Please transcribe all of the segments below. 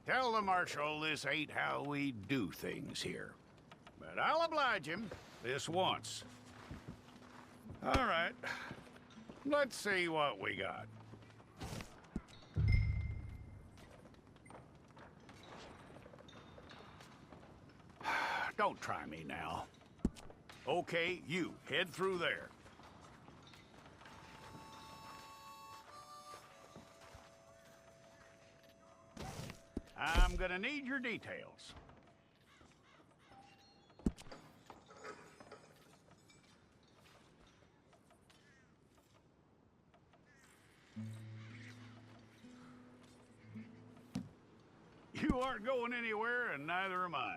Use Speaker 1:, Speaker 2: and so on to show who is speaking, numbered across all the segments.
Speaker 1: Tell the Marshal this ain't how we do things here. But I'll oblige him this once. All right. Let's see what we got. Don't try me now. Okay, you, head through there. I'm gonna need your details. You aren't going anywhere, and neither am I.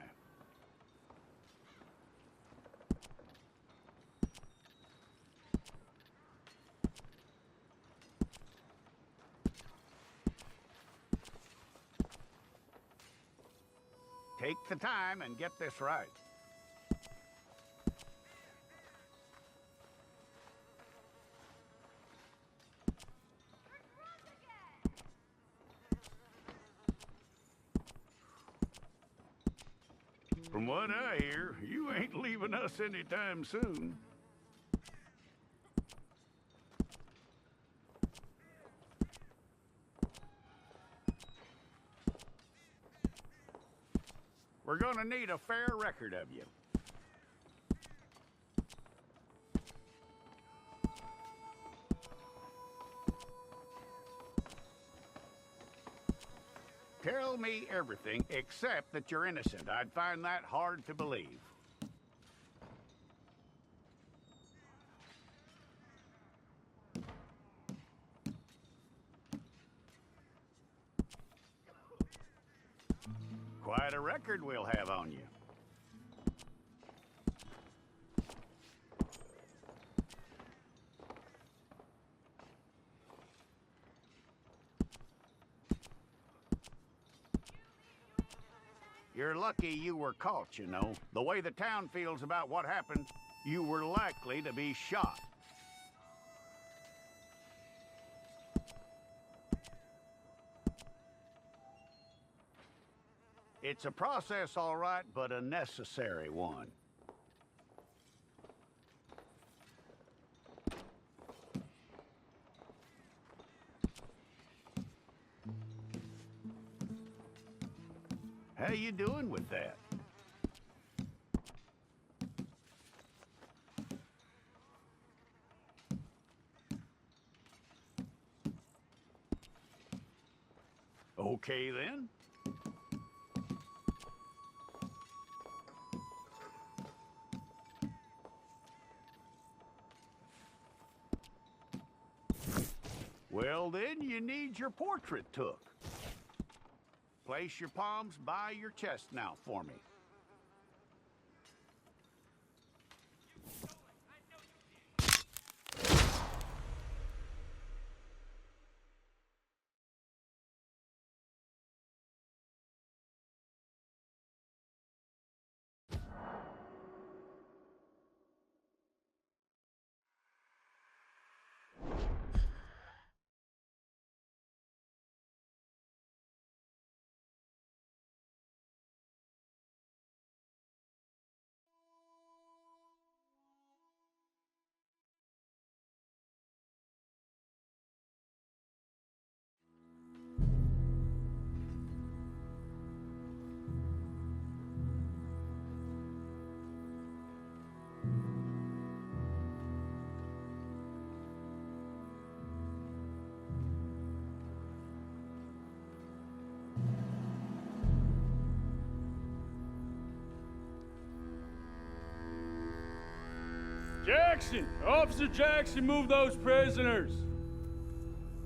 Speaker 1: Take the time and get this right. From what I hear, you ain't leaving us anytime soon. We're gonna need a fair record of you. Tell me everything except that you're innocent. I'd find that hard to believe. Quite a record we'll have on you. You're lucky you were caught, you know. The way the town feels about what happened, you were likely to be shot. It's a process, all right, but a necessary one. How you doing with that? Okay, then. Well, then, you need your portrait took. Place your palms by your chest now for me.
Speaker 2: Jackson! Officer Jackson, move those prisoners!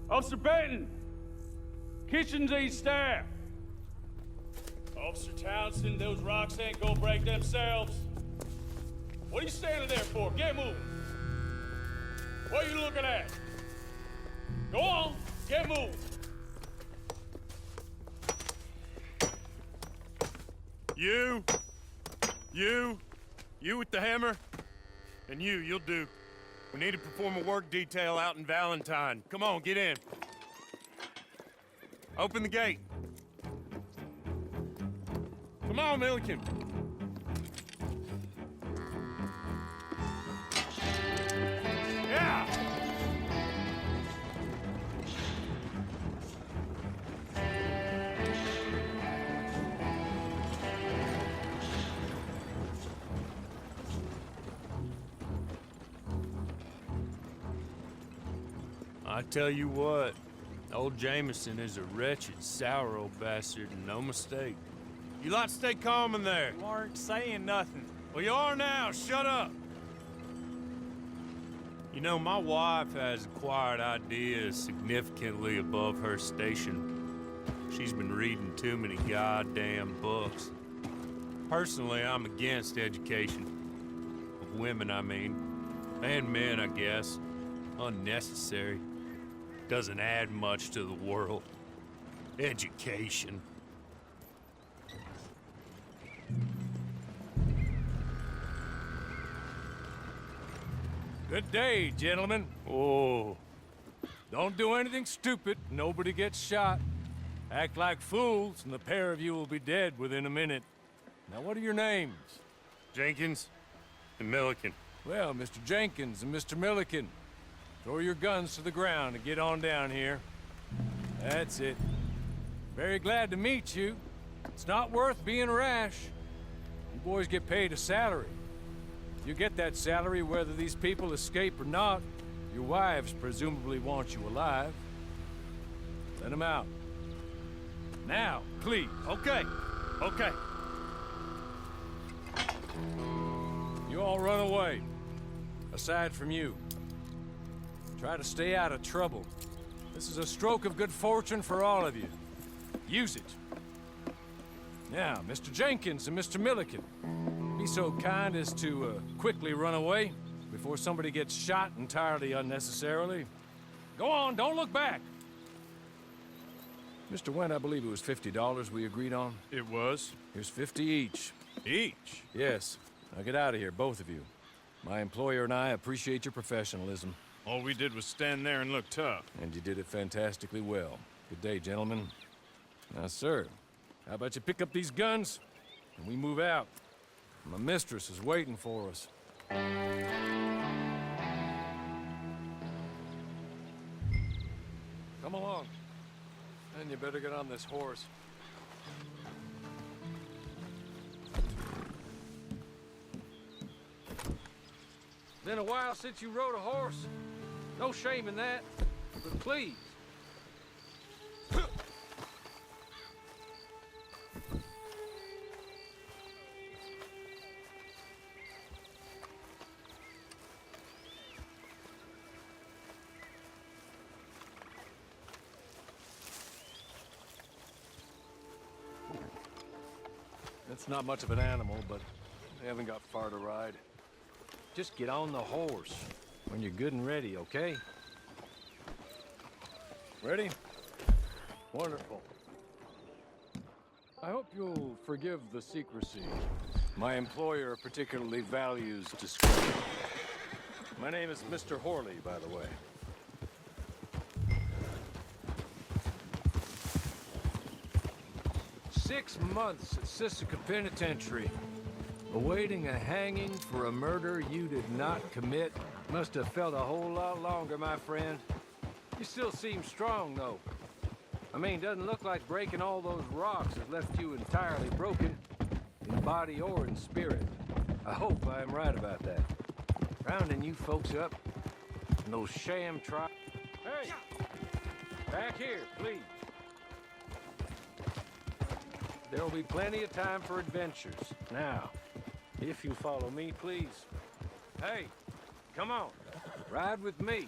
Speaker 2: Officer Benton! Kitchens ain't staff! Officer Townsend, those rocks ain't gonna break themselves. What are you standing there for? Get moving! What are you looking at? Go on, get moving!
Speaker 3: You with the hammer? And you'll do. We need to perform a work detail out in Valentine. Come on, get in. Open the gate. Come on, Milliken. Yeah! I tell you what, old Jameson is a wretched, sour old bastard, and no mistake. You lot stay calm in there.
Speaker 4: You aren't saying nothing.
Speaker 3: Well, you are now. Shut up. You know, my wife has acquired ideas significantly above her station. She's been reading too many goddamn books. Personally, I'm against education. Of women, I mean. And men, I guess. Unnecessary. Doesn't add much to the world. Education.
Speaker 4: Good day, gentlemen.
Speaker 3: Oh,
Speaker 4: Don't do anything stupid. Nobody gets shot. Act like fools, and the pair of you will be dead within a minute. Now, what are your names?
Speaker 3: Jenkins and Milliken.
Speaker 4: Well, Mr. Jenkins and Mr. Milliken, throw your guns to the ground and get on down here. That's it. Very glad to meet you. It's not worth being rash. You boys get paid a salary. You get that salary whether these people escape or not. Your wives presumably want you alive. Let them out. Now, please.
Speaker 3: Okay, okay.
Speaker 4: You all run away. Aside from you. Try to stay out of trouble. This is a stroke of good fortune for all of you. Use it. Now, Mr. Jenkins and Mr. Milliken, be so kind as to quickly run away before somebody gets shot entirely unnecessarily. Go on, don't look back. Mr. Wendt, I believe it was $50 we agreed on.
Speaker 3: It was.
Speaker 4: Here's 50 each.
Speaker 3: Each?
Speaker 4: Yes. Now get out of here, both of you. My employer and I appreciate your professionalism.
Speaker 3: All we did was stand there and look tough.
Speaker 4: And you did it fantastically well. Good day, gentlemen. Now, sir, how about you pick up these guns and we move out? My mistress is waiting for us. Come along. And you better get on this horse. Been a while since you rode a horse. No shame in that, but please. It's not much of an animal, but they haven't got far to ride. Just get on the horse when you're good and ready, okay? Ready? Wonderful. I hope you'll forgive the secrecy. My employer particularly values discretion. My name is Mr. Horley, by the way. 6 months at Sisika Penitentiary, awaiting a hanging for a murder you did not commit. Must have felt a whole lot longer, my friend. You still seem strong, though. I mean, doesn't look like breaking all those rocks has left you entirely broken, in body or in spirit. I hope I'm right about that. Rounding you folks up, and those sham Hey! Back here, please. There'll be plenty of time for adventures. Now, if you follow me, please. Hey, come on. Ride with me.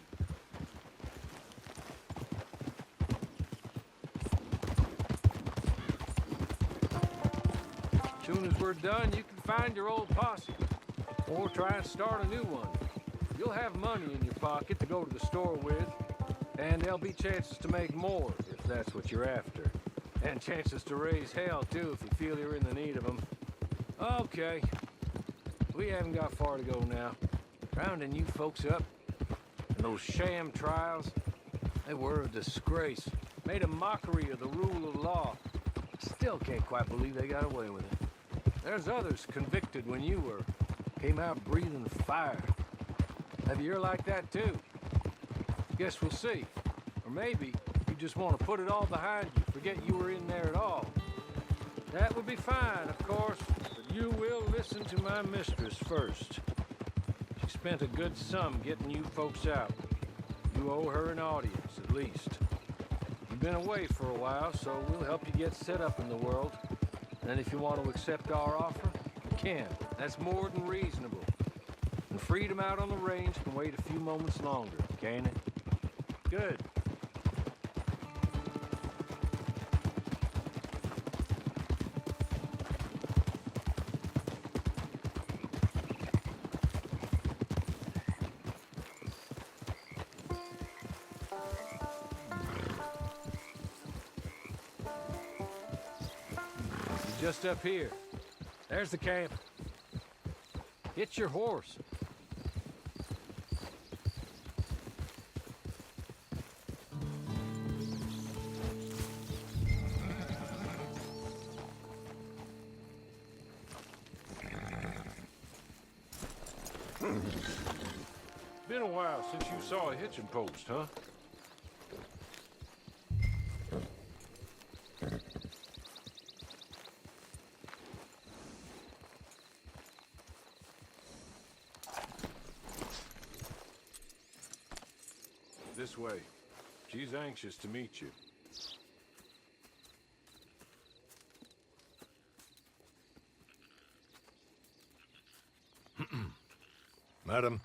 Speaker 4: Soon as we're done, you can find your old posse. Or try and start a new one. You'll have money in your pocket to go to the store with. And there'll be chances to make more, if that's what you're after. And chances to raise hell, too, if you feel you're in the need of them. Okay. We haven't got far to go now. Rounding you folks up. And those sham trials, they were a disgrace. Made a mockery of the rule of law. Still can't quite believe they got away with it. There's others convicted when you were. Came out breathing fire. Have you ear like that too? Guess we'll see. Or maybe you just want to put it all behind you, forget you were in there at all. That would be fine, of course, but you will listen to my mistress first. She spent a good sum getting you folks out. You owe her an audience, at least. You've been away for a while, so we'll help you get set up in the world. And if you want to accept our offer, you can. That's more than reasonable. And freedom out on the range can wait a few moments longer, can't it? Good. Just up here. There's the camp. Get your horse. Been a while since you saw a hitching post, huh? This way. She's anxious to meet you.
Speaker 5: Madam,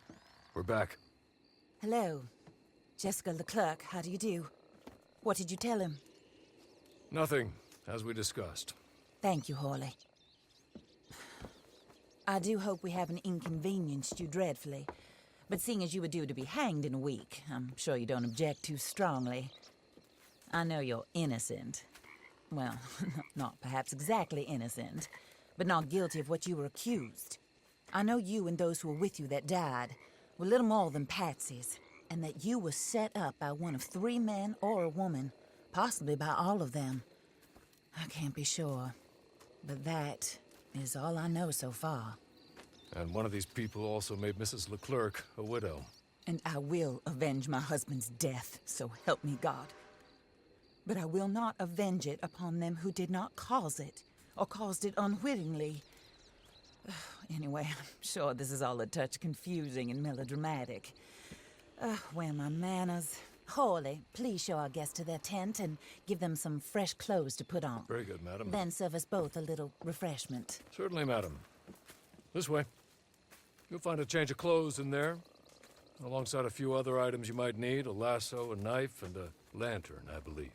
Speaker 5: we're back.
Speaker 6: Hello. Jessica Leclerc, how do you do? What did you tell him?
Speaker 5: Nothing, as we discussed.
Speaker 6: Thank you, Hawley. I do hope we haven't inconvenienced you dreadfully. But seeing as you were due to be hanged in a week, I'm sure you don't object too strongly. I know you're innocent. Well, not perhaps exactly innocent, but not guilty of what you were accused. I know you and those who were with you that died were little more than patsies, and that you were set up by one of 3 men or a woman, possibly by all of them. I can't be sure, but that is all I know so far.
Speaker 5: And one of these people also made Mrs. Leclerc a widow.
Speaker 6: And I will avenge my husband's death, so help me God. But I will not avenge it upon them who did not cause it, or caused it unwittingly. Anyway, I'm sure this is all a touch confusing and melodramatic. Where are my manners? Hawley, please show our guests to their tent and give them some fresh clothes to put on.
Speaker 5: Very good, madam.
Speaker 6: Then serve us both a little refreshment.
Speaker 5: Certainly, madam. This way. You'll find a change of clothes in there, alongside a few other items you might need, a lasso, a knife, and a lantern, I believe.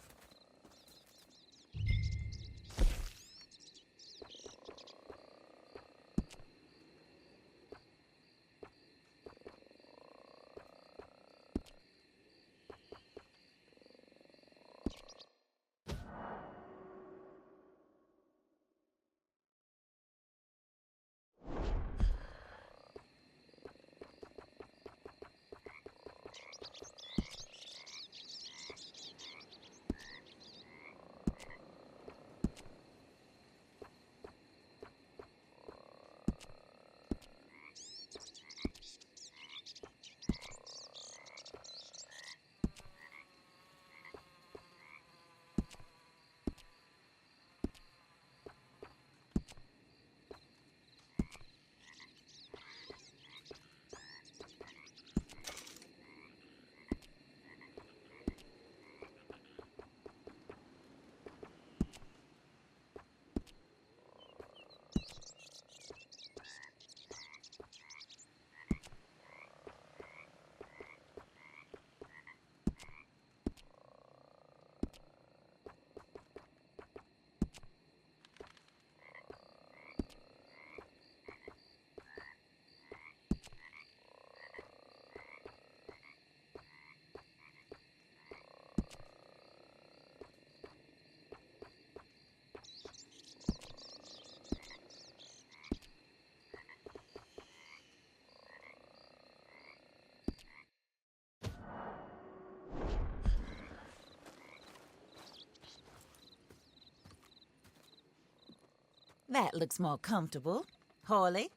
Speaker 6: That looks more comfortable. Hawley,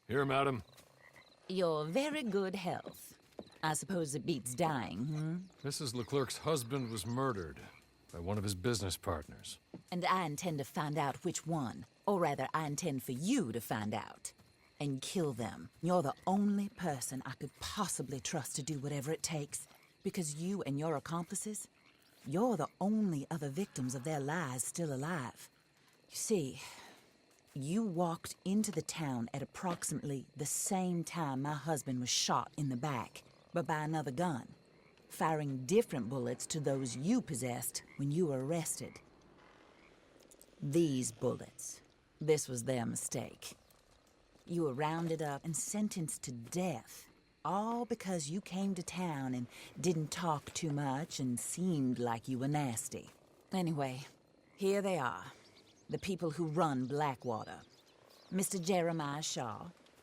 Speaker 5: Here, madam.
Speaker 6: your very good health. I suppose it beats dying,
Speaker 5: Mrs. Leclerc's husband was murdered by one of his business partners.
Speaker 6: And I intend to find out which one. Or rather, I intend for you to find out. And kill them. You're the only person I could possibly trust to do whatever it takes. Because you and your accomplices, you're the only other victims of their lies still alive. You see, you walked into the town at approximately the same time my husband was shot in the back, but by another gun, firing different bullets to those you possessed when you were arrested. These bullets, this was their mistake. You were rounded up and sentenced to death, all because you came to town and didn't talk too much and seemed like you were nasty. Anyway, here they are, the people who run Blackwater. Mr. Jeremiah Shaw,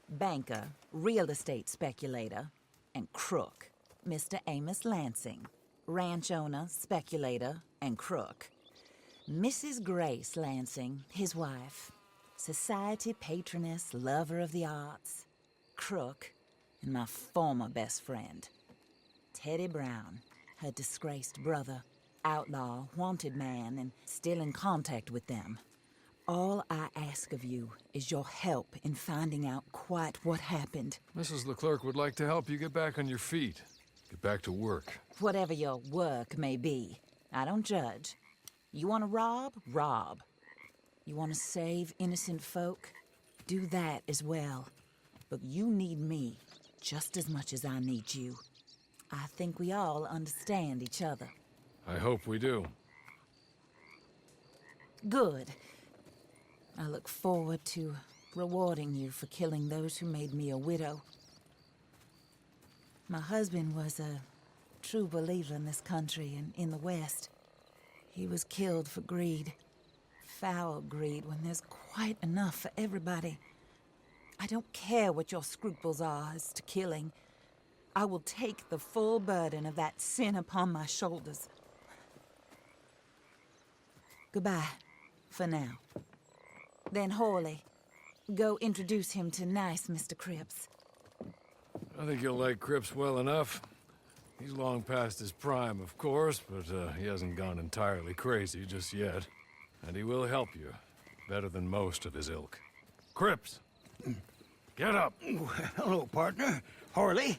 Speaker 6: banker, real estate speculator, and crook. Mr. Amos Lansing, ranch owner, speculator, and crook. Mrs. Grace Lansing, his wife, society patroness, lover of the arts, crook, and my former best friend. Teddy Brown, her disgraced brother, outlaw, wanted man, and still in contact with them. All I ask of you is your help in finding out quite what happened.
Speaker 5: Mrs. Leclerc would like to help you get back on your feet. Get back to work.
Speaker 6: Whatever your work may be, I don't judge. You want to rob? Rob. You want to save innocent folk? Do that as well. But you need me just as much as I need you. I think we all understand each other.
Speaker 5: I hope we do.
Speaker 6: Good. I look forward to rewarding you for killing those who made me a widow. My husband was a true believer in this country and in the West. He was killed for greed. Foul greed when there's quite enough for everybody. I don't care what your scruples are as to killing. I will take the full burden of that sin upon my shoulders. Goodbye, for now. Then Hawley, go introduce him to nice Mr. Cripps.
Speaker 5: I think you'll like Cripps well enough. He's long past his prime, of course, but he hasn't gone entirely crazy just yet. And he will help you, better than most of his ilk. Cripps! Get up!
Speaker 7: Hello, partner. Harley.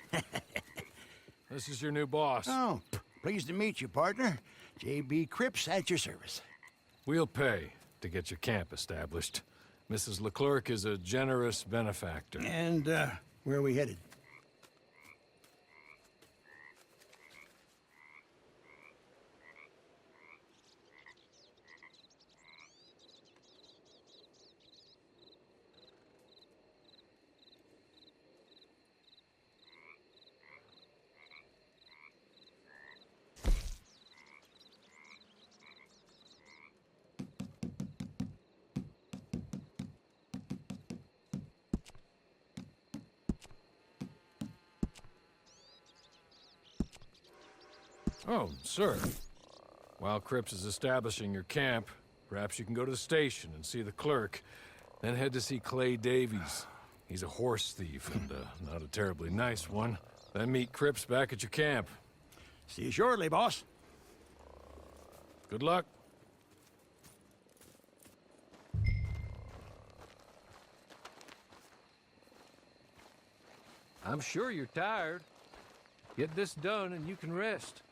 Speaker 5: This is your new boss.
Speaker 7: Oh, pleased to meet you, partner. J.B. Cripps at your service.
Speaker 5: We'll pay to get your camp established. Mrs. Leclerc is a generous benefactor.
Speaker 7: And, where are we headed?
Speaker 5: Oh, sir. While Cripps is establishing your camp, perhaps you can go to the station and see the clerk, then head to see Clay Davies. He's a horse thief, and not a terribly nice one. Then meet Cripps back at your camp.
Speaker 7: See you shortly, boss.
Speaker 5: Good luck.
Speaker 4: I'm sure you're tired. Get this done and you can rest.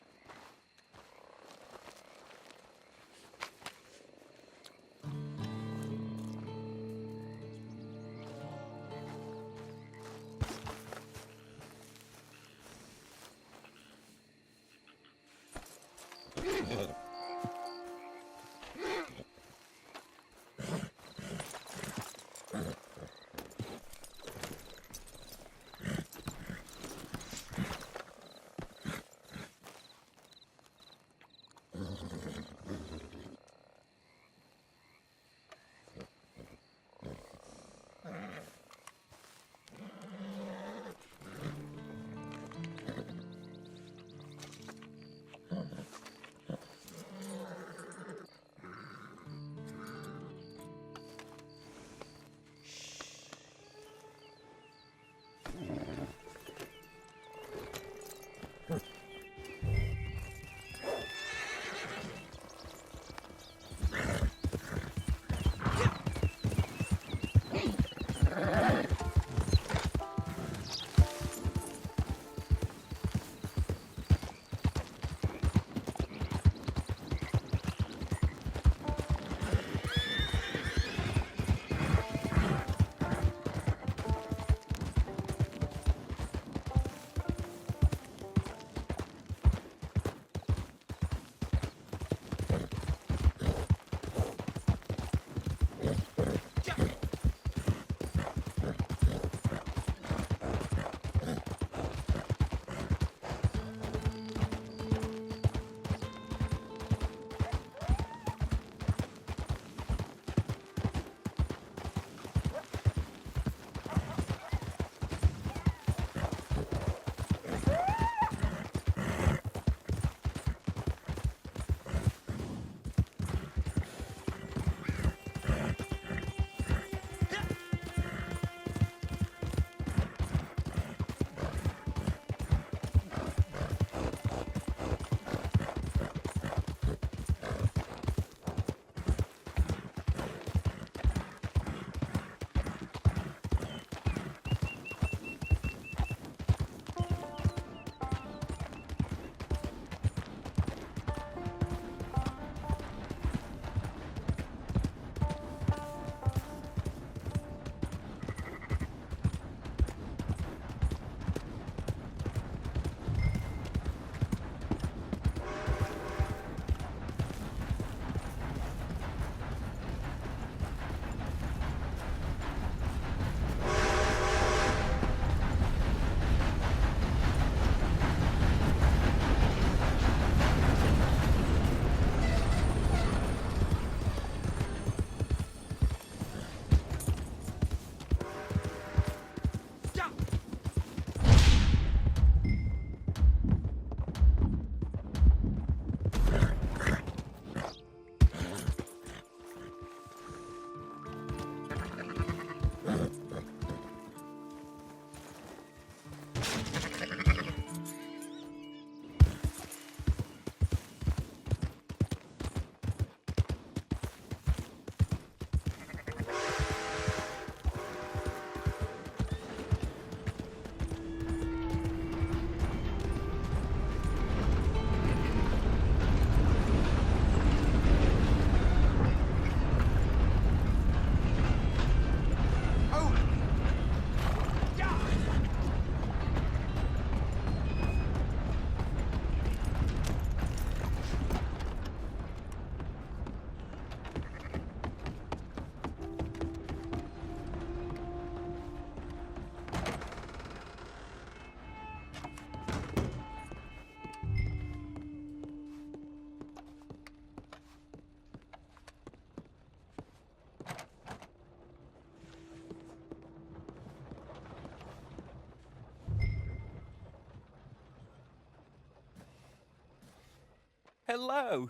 Speaker 8: Hello.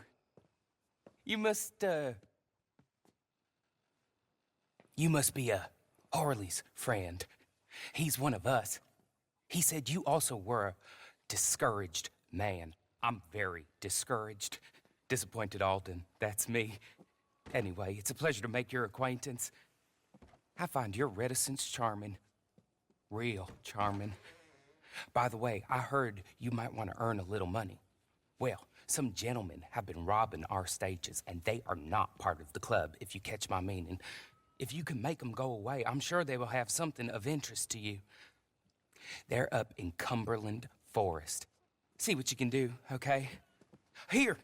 Speaker 8: You must be Harley's friend. He's one of us. He said you also were a discouraged man. I'm very discouraged. Disappointed Alden, that's me. Anyway, it's a pleasure to make your acquaintance. I find your reticence charming. Real charming. By the way, I heard you might want to earn a little money. Well, some gentlemen have been robbing our stages, and they are not part of the club, if you catch my meaning. If you can make them go away, I'm sure they will have something of interest to you. They're up in Cumberland Forest. See what you can do, okay? Here,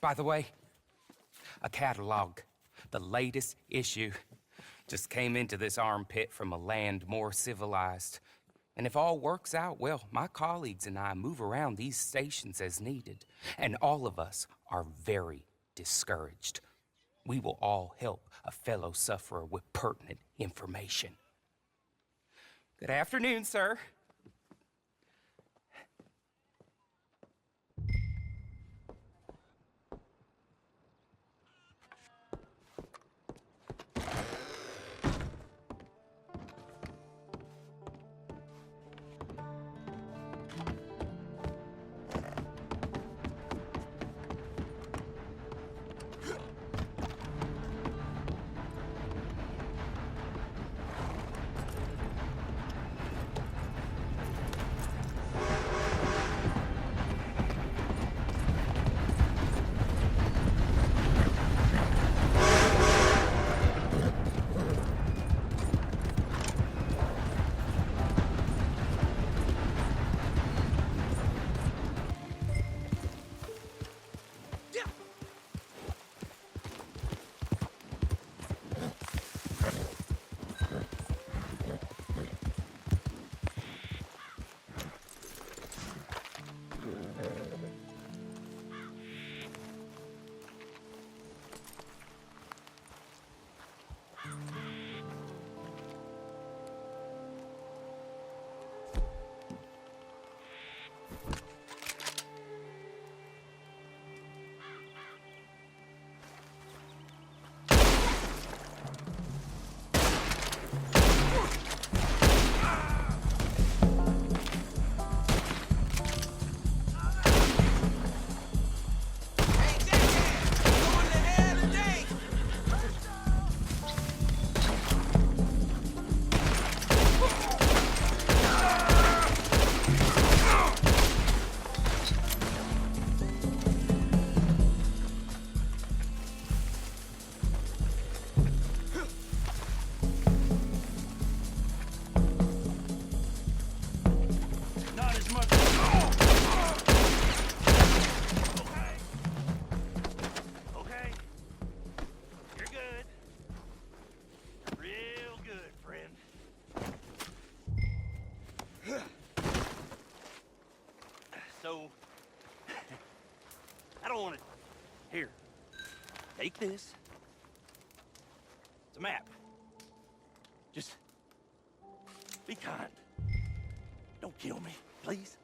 Speaker 8: by the way, a catalog. The latest issue. Just came into this armpit from a land more civilized. And if all works out, well, my colleagues and I move around these stations as needed. And all of us are very discouraged. We will all help a fellow sufferer with pertinent information. Good afternoon, sir.
Speaker 9: So, I don't want to... Here, take this. It's a map. Just be kind. Don't kill me, please.